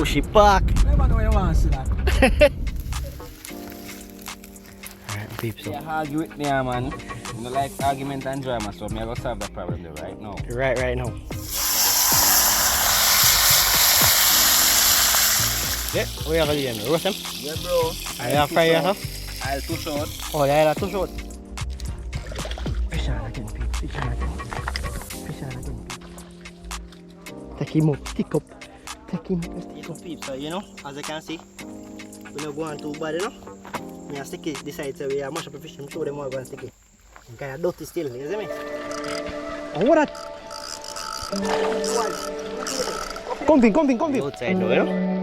push it back. Never know you want to see that. Alright, peeps. So. Yeah, argue with me, man. You know, like argument and drama, so I'm going to solve that problem there right now. Right now. Yeah, what are you doing? Roast them? Yeah, bro. I'll fry it up. I'll too short. Oh, yeah, that's too short. Fish on again, peeps. Fish on again. Fish on again. Take him up, stick up. Take him up, stick up, peeps. So, you know, as you can see, we don't go on too bad, you know. Me and stick it decide so we are mash up the fish and show them how we're going to stick it. And kind of dirty still, you see me? Oh, what that? Come in. Outside though, you know?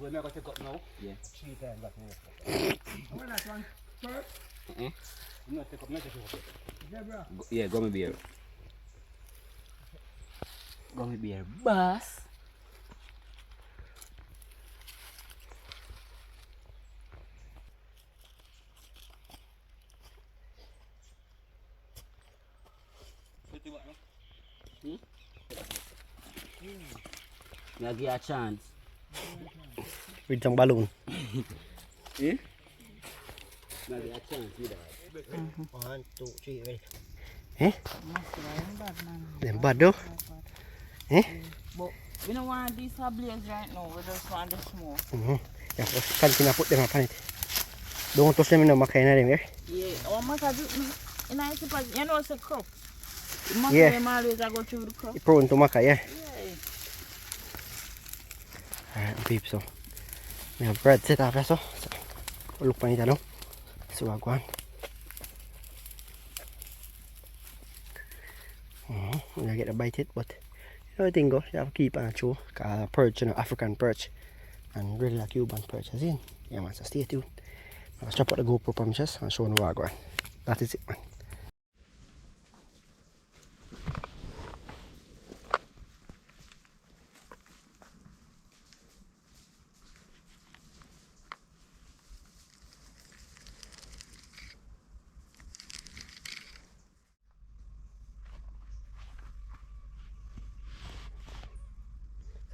We're not going to take up now. Yeah. 3 times back now. Where that one? First? No, take up, not take up. Zebra. Yeah, gummy bear. Gummy bear, boss. Yeah, give you a chance. With some balloon. Eh? Now give you a chance, you know. 1, 2, 3, ready. Eh? Them bad though? Eh? But we don't want these blaze right now, we just want the smoke. Yeah, just continue to put them up on it. Don't touch them in the maca in them here. Yeah, our maca do, you know it's a crop. The maca Yeah. them always go through the crop. Prone to maca, yeah. Yeah. Alright, peeps, so we have bread set up here, so look on it now. So I go on. I'm gonna get to bite it, but you know the thing go, you have to keep on chew. Cause perch, you know, African perch and regular Cuban perch, as in. Yeah man, so stay tuned. I'll strap out the GoPro from chest and show you what I go on. That is it, man.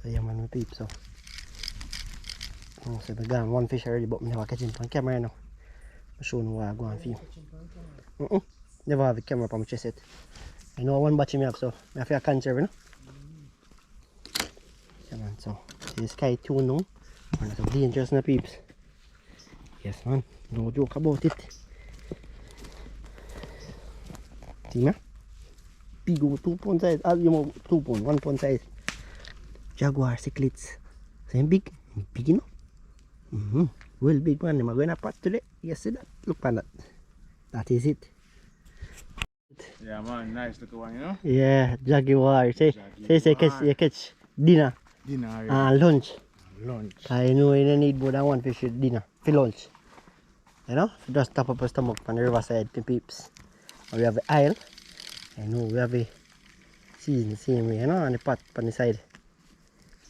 So yeah man, my peeps, so so we got one fish already, but I never catch him on camera now. I'll show you what I go on film. Never have a camera on my chest yet. I know one batch me up, so I have to conserve, you know. Yeah man, so this sky tune now. And it's dangerous na peeps. Yes man, no joke about it. See me? Big 2 pound size, you know 2 pound, 1 pound size. Jaguar Cichlids. Same big enough. Well big man, I'm going to pot today. You see that? Look at that. That is it. Yeah man, nice little one, you know? Yeah, Jaguar. Say you catch dinner. Dinner. And lunch. Lunch. I know you don't need more than one fish with dinner. For lunch. You know? Just tap up a stomach on the riverside to peeps. And we have the aisle. I know we have a season the same way, you know, and the pot on the side.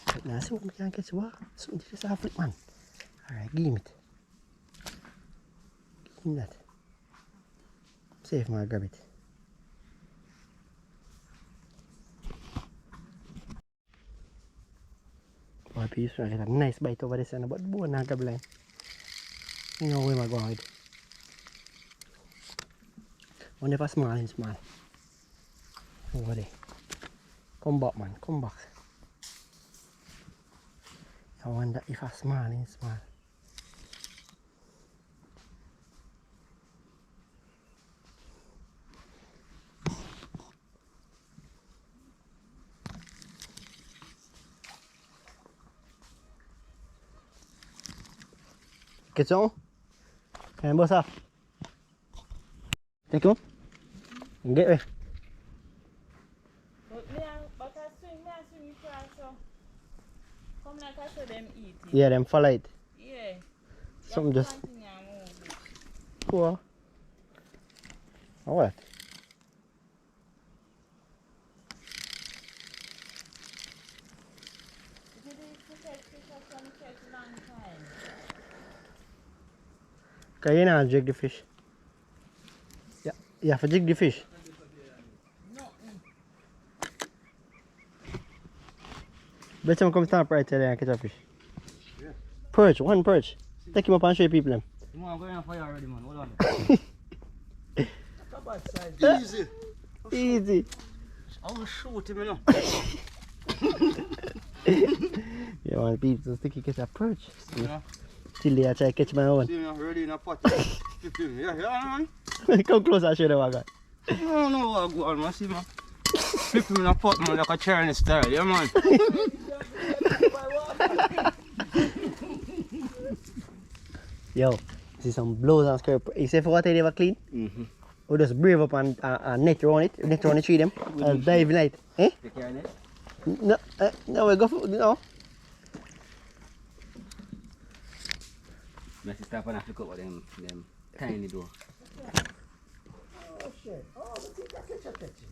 But now see what we can catch. What? Something just half it, man. Alright, give him it. Give him that. Safe, man, grab it. Boy, peace, I get a nice bite over this, but bone and grab line. You know where am I going with? One of small and small. Over there. Come back, man. Come back. I wonder if a small is small. Get some? And boss off. Take one. And get away. But I swing you try so. Come like I saw them eat it. Yeah, them follow it. Yeah. Something just. Cool. Alright. Can you not jig the fish? Yeah, you have to jig the fish. Bet some come stand up right there and catch a fish. Yeah. Perch, one perch. Take him up and show people them. Come on, I'm going on fire already, man. Hold on. Easy. Easy. I will shoot him, you know. Yeah, man, people think he catch a perch. Yeah. Till they try to catch my own. See me already in a pot. Flip him. Yeah, man. Come closer and show them what I got. No, no, what I go on, man. See, man. Flip him in a pot, man, like a Chinese style. Yeah, man. Yo, see some blows and skirt. You say for what they never clean? Mm-hmm. We just brave up and net around it. Net around the tree them. And dive in it. Eh? Take care of it. No, no, we go for, no. My sister and I flick up with them tiny door. Oh shit. Oh, I think I catch a picture.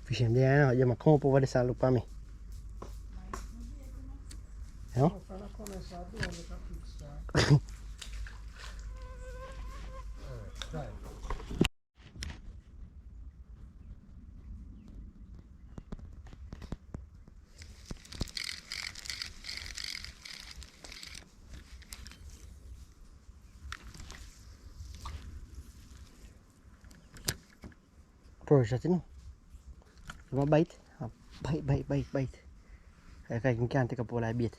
Fish him there now. You might come up over this and look for me. You know? Oh, fella come inside, do a little quick start. Alright, try. Perch that you know. You want bite? Bite. I can't take up all I bait.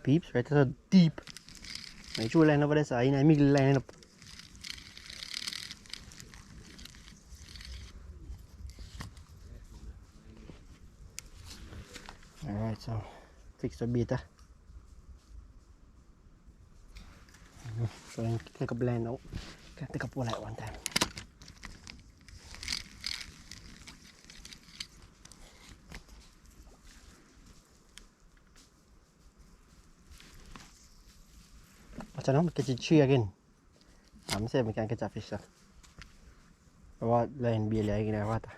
Peeps, right? That's so deep. My shoe line over there, so in a middle line up. Alright, so fix the bait. So I take a blend now. Can take a pull at one time. Watch out, catch a tree again. I'm saying we can catch a fish. What line belly again in the water.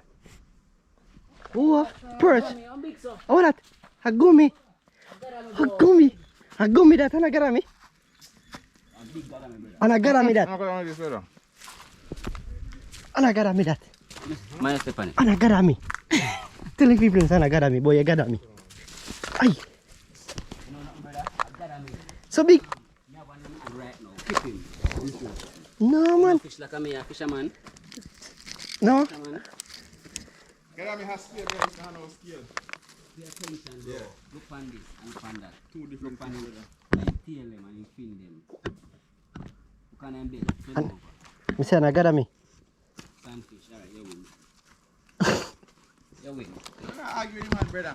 Oh, perch! Oh, that! A gummy! A gummy that, and a garami. And I got me that. And I got me that. Minus the panic. And I got me. Telling people and I got me, boy, you got me. Aye. So big. No man. Fish like a me, a fisherman. No. Get me has scale, there is no scale. Pay attention, yeah. Look on this and look on that. Two different things. things. You tail them and you fin them. Look on them belly. Turn them over. Me say I got me. Panfish, alright, you win. You win. I'm not arguing with man, brother.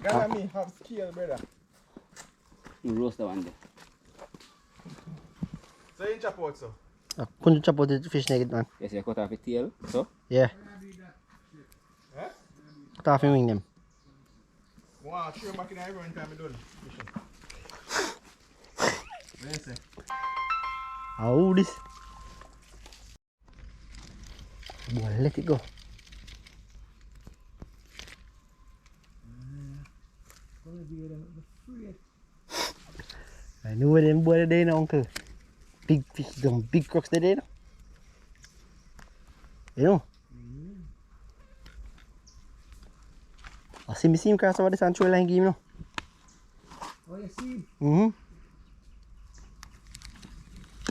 Get me have scale, brother. You roast the one there. So you chop out, so? Couldn't you chop out the fish naked, man? Yes, you cut off the tail, so? Yeah. Eh? Cut off your wing them. Wow, sure back in everyone time I'm done fishing. What you say? Oh, this. Boy, let it go. I know where them boy today now, uncle. Big fish, them big crooks today now. You know? I see me cross over this and throw line game, you know. Oh, you see? Mm-hmm.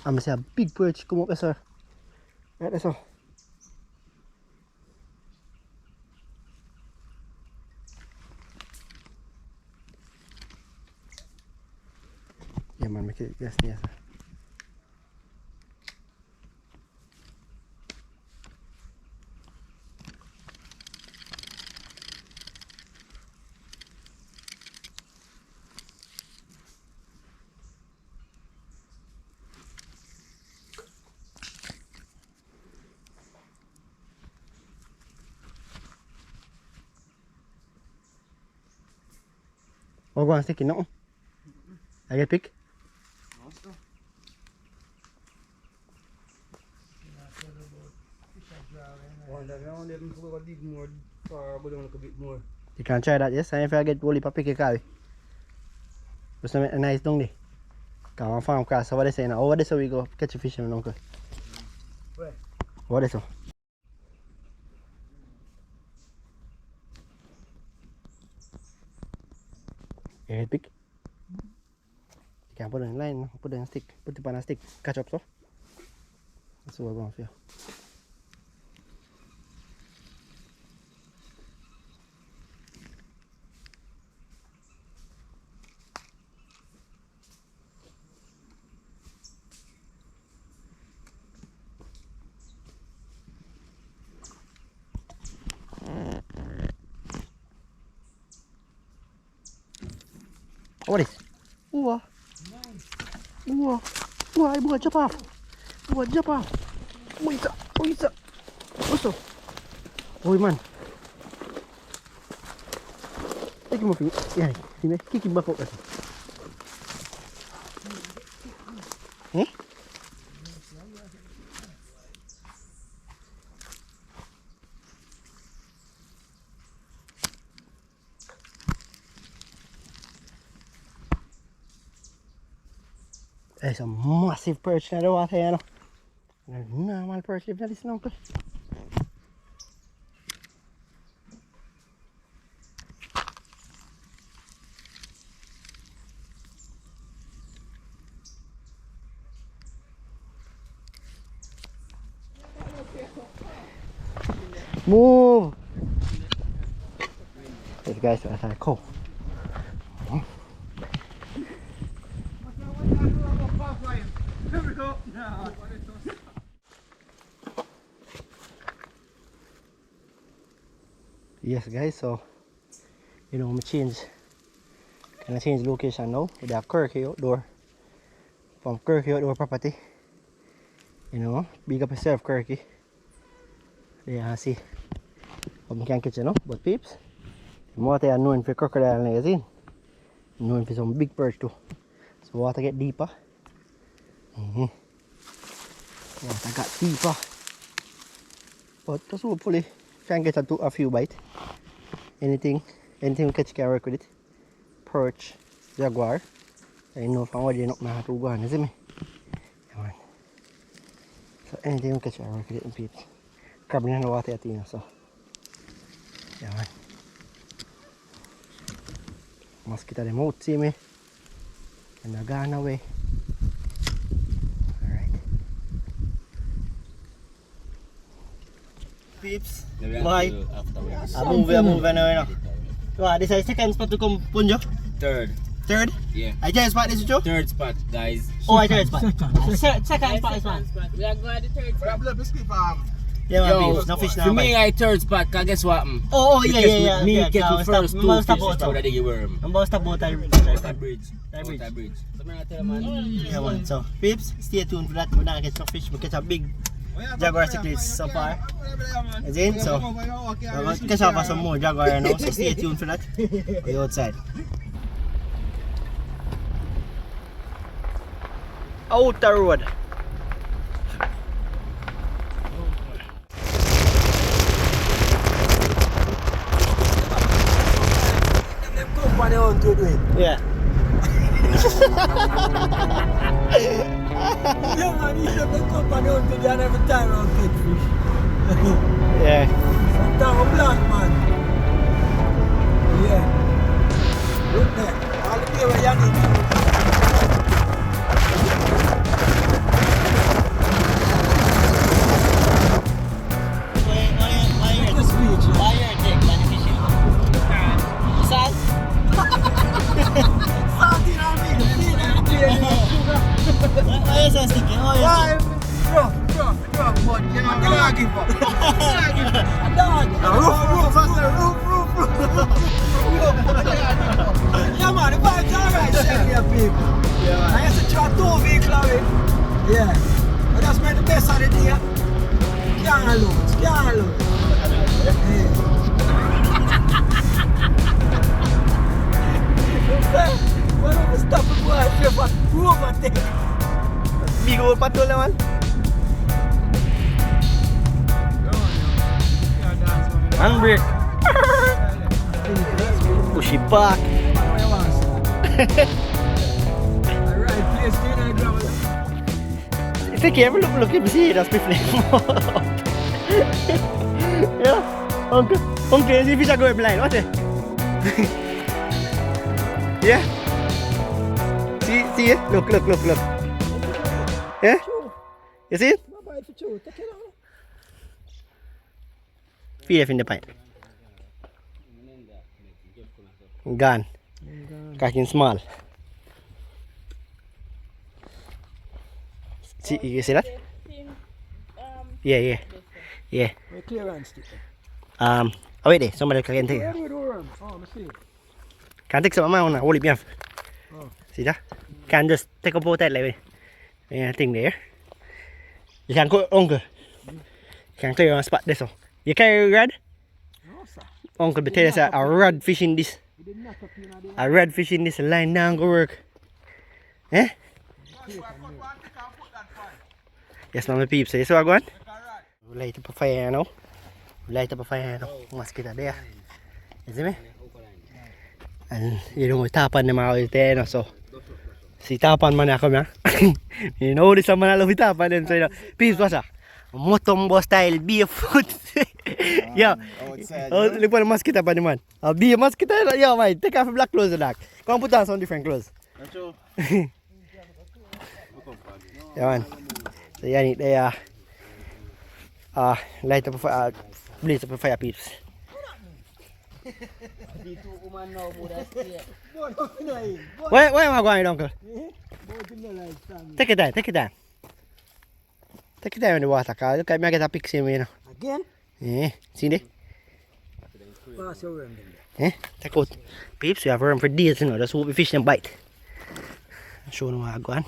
I'm gonna see a big perch come up there, sir. Right there, sir. Okay, yes, yes. Oh, go on, stick it, no? I get pick? You can try that, yes? And if I get bully, pick a car. Just make a nice down there. Come on, farm cross. What they say now? Over there, so we go catch a fish, uncle. Where? What is so? Yeah, pick. You can put it in line, put it in stick, put it on a stick, catch up so. That's what we're going for. What is? Ooh, ooh, ooh, I buat jump off. Buat jump off. Oh, isa, oh, isa. Oso. Oh, man. Take him off. Yeah, see, kick him back out. Eh? There's a massive perch in the water here, you know. There's normal perch live in this, uncle. Move! These guys are attack cool. Yes guys, so you know, I'm change location now with that Kirky outdoor from Kirky outdoor property. You know, big up yourself Kirky. Yeah, see what we can catch, you know, but peeps, the water are known for crocodile magazine, known for some big perch too. So water get deeper. Water got deeper, but just hopefully can get a few bites. Anything we catch can work with it. Perch, jaguar. I know from what you know how to go on, isn't it? Come on. So anything we catch can work with it, peeps. Crabbing in the water at you, so yeah, man. Mosquito them out, see me, and they're gone away. Alright, peeps. Bye. I'm moving now, you know. So this is the second spot to come, Punjo. Third. Third? Yeah. I just spot this, Joe. Third spot, guys. Oh, I third spot. Second spot is one. We are going to the third spot. Yeah, man, Yo, peeps, no fish now. for me, I third spot, cause guess what? Oh, yeah. Me Okay, get now the first stop, two stop fish boat, out of the worm. I'm about to stop boat. Bridge. Bridge. So me not tell man. Yeah, man. So, peeps, stay tuned for that. We're gonna catch some fish. We catch a big Jaguar Cichlid so far. Is in? So, we're gonna catch up some more Jaguar now. So, stay tuned for that. We're outside. Outer road. Yeah. Yeah, man, you should have come on the hunt today and every time I'll catch fish. Yeah. Sometimes I'm black, man. Yeah. Look there. All the day where you're in. dog. A dog. Roof. I said roof. Yeah, man, the vibes alright, here, people. I used to try 2 vehicle of it. Yeah. But that's made the best of the day. Can't lose. Why don't we stop the boy for overtake? Big old patrol man. Handbrake. Push it back. Alright, please do that gravel. Take care, look at me see that's my flame. Yeah, uncle, see fish are going blind, watch it. Yeah. See it? Look. Yeah? You see it? Feed in the pipe. Gone. Catching small. See, you see that? Yeah. Clearance stick. Oh wait there, somebody can take it. Oh, I see. Can't take some amount, hold it bien. See that? Can just take a boat that like thing there. You can go, uncle. You can clear on spot this one. You carry a rod? No, sir. Uncle, but tell us a rod fishing this. A rod fishing this line down go work. Eh? Yes, my peeps. So you saw one? We light up a fire now. Mosquito there. You see me? And you know we tap on them out there, no? So si tapan man ako na. You know this man alo tapan them so you know. Peeps what's that? Motombo style barefoot. Yeah. Look for the mosquito pa man. Be a mosquito. Yeah, mate. Take off your black clothes and that. Come put on some different clothes. Yeah, man. So yeah, need they light up a fire, blaze up a fire, peeps. Where am I going, uncle? Take it down. Take it down in the water, car. Look at me, I get a picture, you know. Again? Yeah, see there? Pass your worm Eh? Take out. Peeps, we have worm for days, you know. That's what we fish and bite. I'll show them how I go on.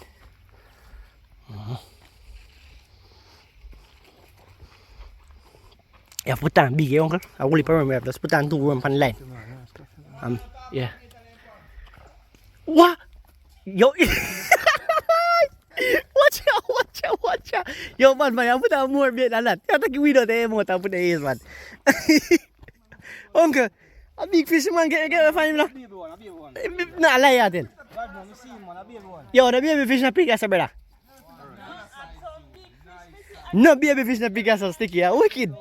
Yeah, put on big, uncle. I will put worm. Just put on 2 worm on line. Yeah. What? Yo. Watch out. Yo, man, I put on more bait than that. I think we don't have more to put the ears, man. Uncle, a big fisherman get find him now. Nah, lie at him. Yo, the baby fish na big as a brother. No baby fish na big as a sticky. Wicked.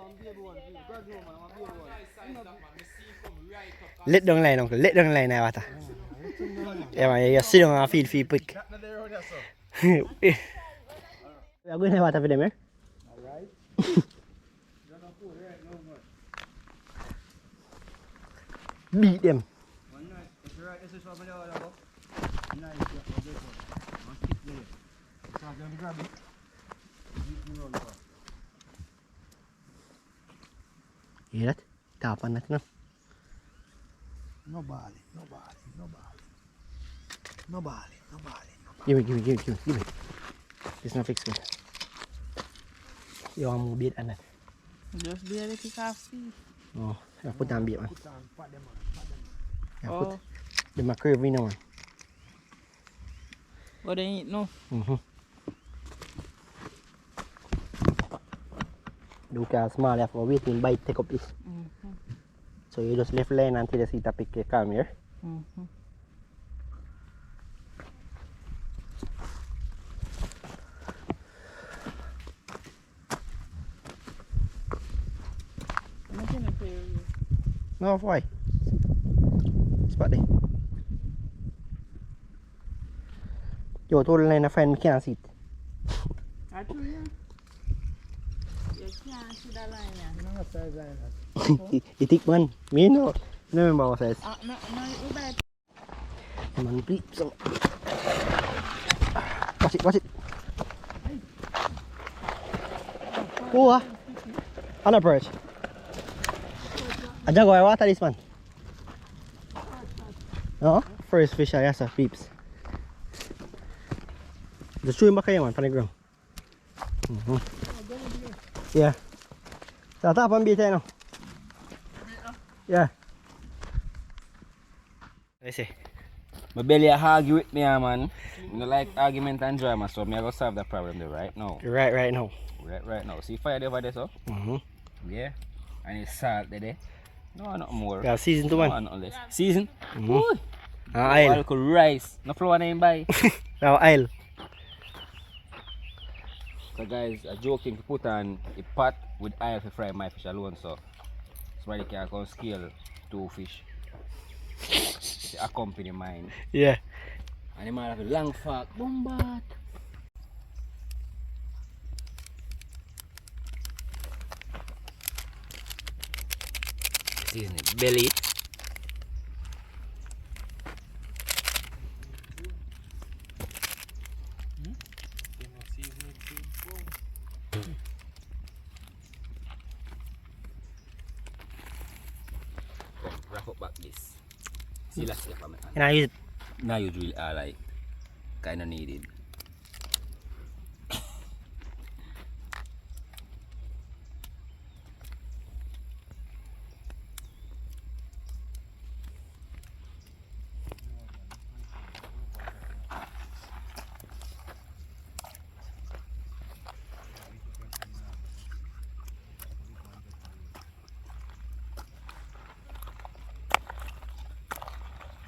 Let down line, uncle. Let down line now, water. Yeah, man, you sit down and feed quick. We are going to have water for them, eh? Alright. Beat them. You hear that? Tapan natin na. No bali. Give me. This not fixed good. You want more bait and that? Just barely pick off fish. Oh, I put down bait, man. Put on, pat them on. I put them a curve in, man. What they eat no? Look how small after waiting bite take up this. So you just left line until the sita pick come here. No, why? Spot there. Yo, told the line a friend can't see it. I told you. You can't see the line, yeah. No size line. You think man? Me no. No remember what size. No, you better. Come on, please. So. Watch it. Oh, On a perch. A jaguar, water this man. No? First fish I yes, peeps. Just throw him back here man, from the ground. Yeah. So top and beat here now. Yeah. I see. My belly argue with me, man. You know, like argument and drama, so I'm going to solve that problem there right now. Right now. Right now. See fire over there, so? Yeah. And it's salt there. No, not more. Yeah, season 2 man. No, not less. Season? Aisle. Rice. No flour name by. Now aisle. So guys, a joking to put on a pot with oil to fry my fish alone, so somebody can come scale 2 fish to accompany mine. Yeah. And he might have a long fork, bombat. Season it, belly. Wrap up back this. See, let's see if I'm And I use it. now you really are like kind of needed.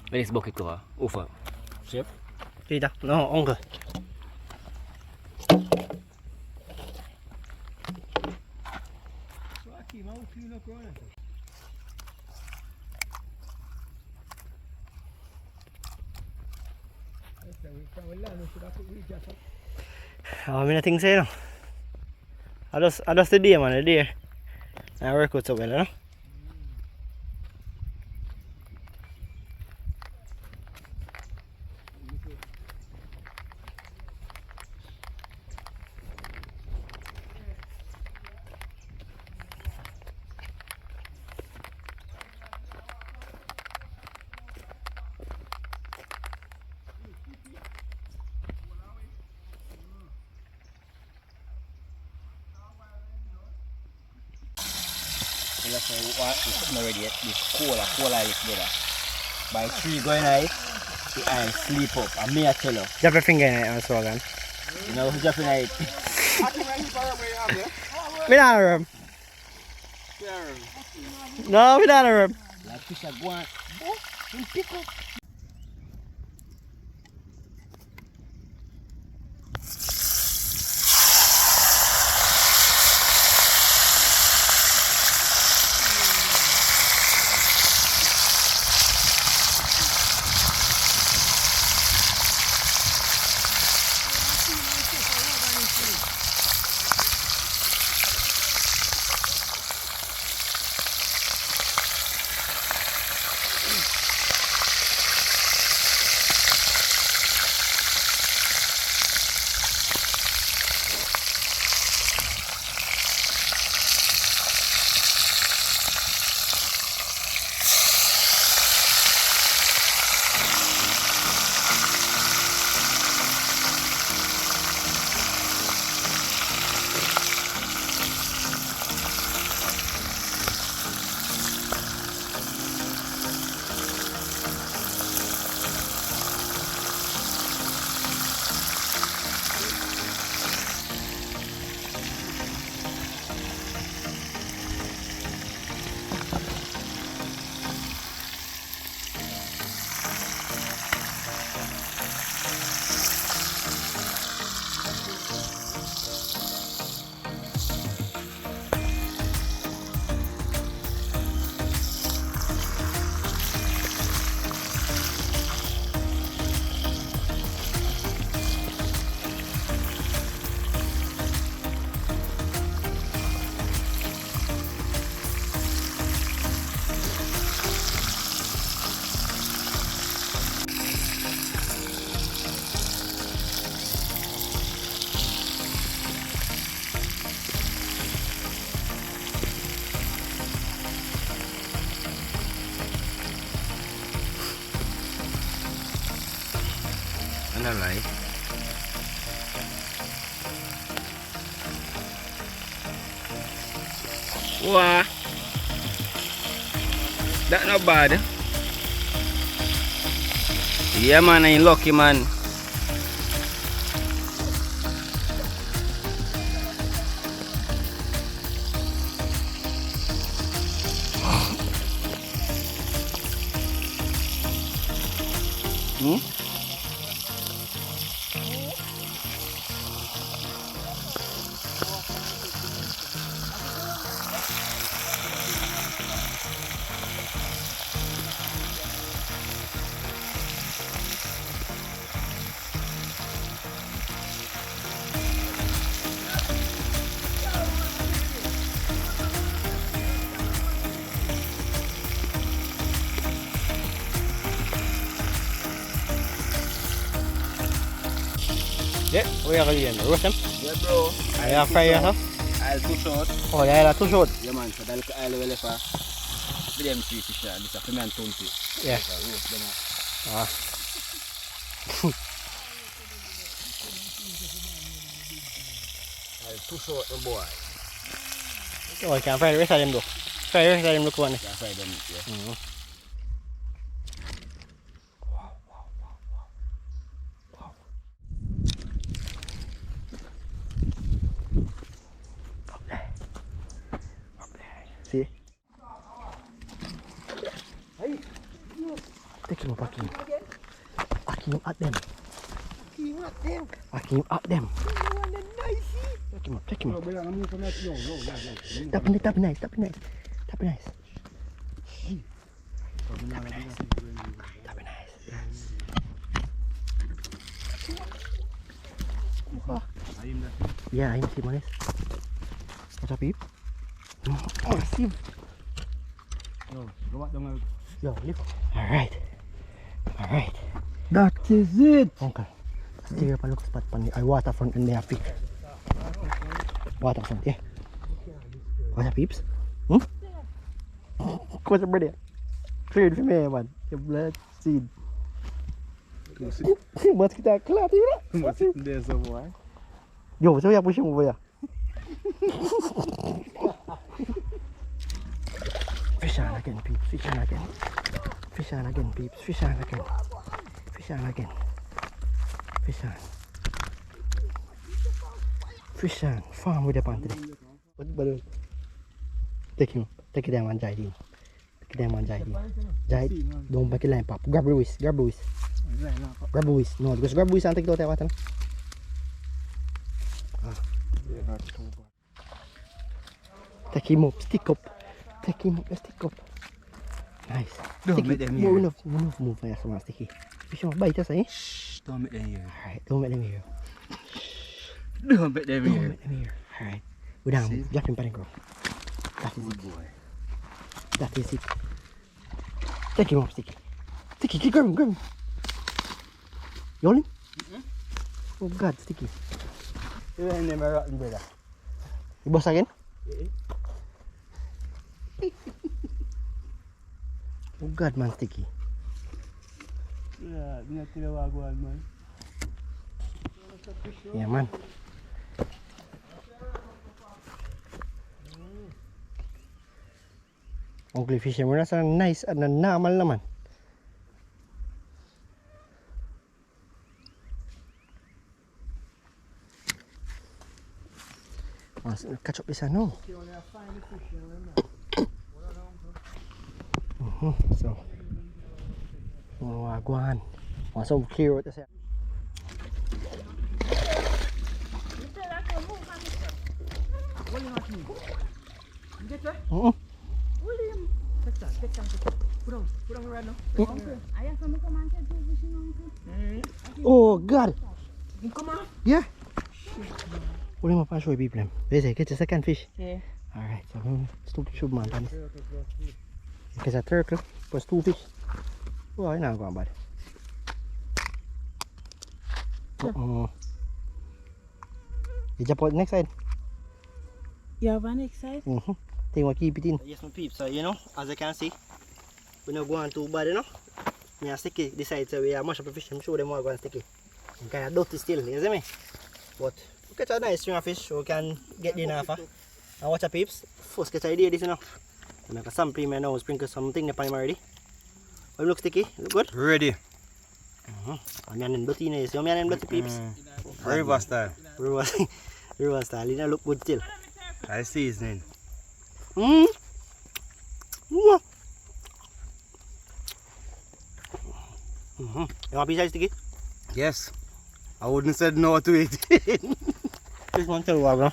Where is bucket cover? Over. Chef? Peter. No, uncle. I mean, I think so, you know. I just the day, man, the day. I work out so well, you know. It's not ready yet. This cola is better. By 3 going out, the eye sleep up. And me I tell you. Drop your finger in it and swallow it. You know who's dropping out? We don't have no, we don't have Like fish are going. Oh, pick up. a lie. What? That not bad. Yeah man, I ain't lucky man. Yeah, what are you doing? Roast them? Yeah bro. Are you fry yourself? I'll too short. Oh, yeah, that's too short. Yeah man, so that I'll well for them three fish there. This is a piment tunti. Yeah. Ah. I'll too short the boy. Oh, you can fry the rest of them though. Fry the rest of them look one. Can fry them, yeah. See? Take him up, Akim. Akim at them. Akim at them. Take him up, take him up. Tap nice, tap nice, tap nice. Tap nice. Tap nice. Yeah, I'm see Manis. What's up, Pete? Oh, see. Yo, lift. Alright. Alright. That is it. Uncle. Steer pa look spot pan ay waterfront and there pick. Waterfront, yeah. What's up, peeps? Hmm? What's up, brother? Trade for me, man. Your blood seed. Mas kita kelat ni lah. Masih there somewhere. Yo, saya yang push over ya. Fish on again, peeps. Fish on again. Fish on again, peeps. Fish on again. Fish on again. Fish on. Fish on. Farm with the pan today. What balloon? Take him. Take it down and jai him. Take it down and jai him. Jai. Don't make it line pop. Grab the wrist. Grab the wrist. Grab the wrist. No, because grab the wrist and take it out of water. Take him up. Stick up. Take him up. Stick up. Nice. Don't make them hear. Move. Yes, man. Sticky. Fish on. Bite us, eh? Shh, don't make them hear. Alright. Don't make them hear. Don't make them Don't hear. make them hear. Alright. Go down. See? Drop him, panic girl. That is Good it. boy. That is it. Take him up, Sticky. Sticky, grab him. You hold him? Oh God, Sticky. You ain't never rotten, brother. You boss again? Oh God, man, Sticky. Yeah, ni nak kira Jaguar man. Yeah, man. Ugly fish mo nasa nice at normal naman. Mas catch up isa no. So, wagwan. So clear what this. William. Ayah kamu kemana tu fishing uncle? Oh God. Come on. Yeah. What am I show you people? Where's it? Get the second fish. Yeah. Alright, so still should man. Because a turtle was 2 fish. Oh, I know going bad. You jump out next side. You have an excited? Think we'll keep it in. Yes, my peeps. So, you know, as you can see, we're not going too bad, you know. Me and Sticky decide so we are much of a fish. I'm sure them are going to sticky. Kind of dirty still, you see me? But we catch a nice string of fish, so we can get dinner for. And watch a peeps. First catch idea this, you know. I make a sample me now, sprinkle something upon him already. But it looks sticky, look good? Ready. Onion and dirty, you see onion and dirty peeps? River style. River style, it look good still. I seasoning. You want a piece of sticky? Yes. I wouldn't said no to it. This one too, bro.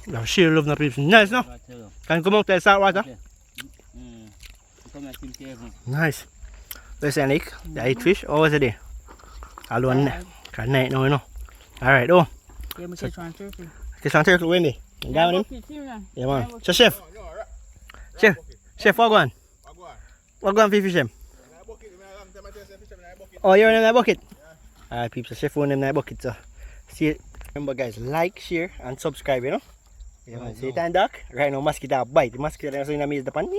Now sheer love the peeps. Nice, no? Can you come out there salt water? Nice. Listen, Nick, you eat fish? Or was it there? Alone. Can't night now, you know. Alright, oh. Yeah, but it's on turkey. Kiss on turkey, Wendy. You down with him? Yeah, man. So, chef. Chef, what going? What going for fish them? Oh, you're in that bucket? Alright, peeps, the chef won in that bucket, so. See, remember guys, like, share, and subscribe, you know? Yeah, man. See it and duck? Right now, mosquito bite. The mosquito is in the pan.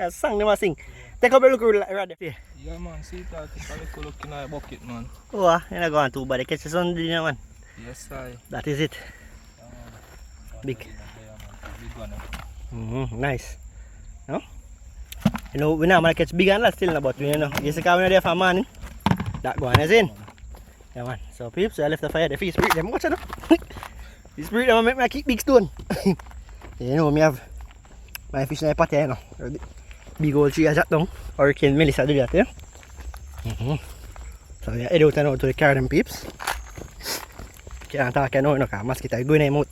A song they must sing. Take up a look right there. Yeah, man, see that. Take a look in the bucket, man. Oh, you're not going too bad. They catch the sun, you know, man. Yes, I. That is it. Big. Nice. No? You know, we normally catch big and that still, but you know, you see, we're there for morning. That one is in. Yeah, man. So, peeps, I left the fire. The fish breathe them. Watch it, no? Fish breathe them and make me kick big stone. You know, me have my fish in the pot here, you know. Big old tree I shot down. Hurricane Melissa do that, yeah? So, yeah, head out and out to the car, them peeps. Can't talk, you know, because mosquito are going in out.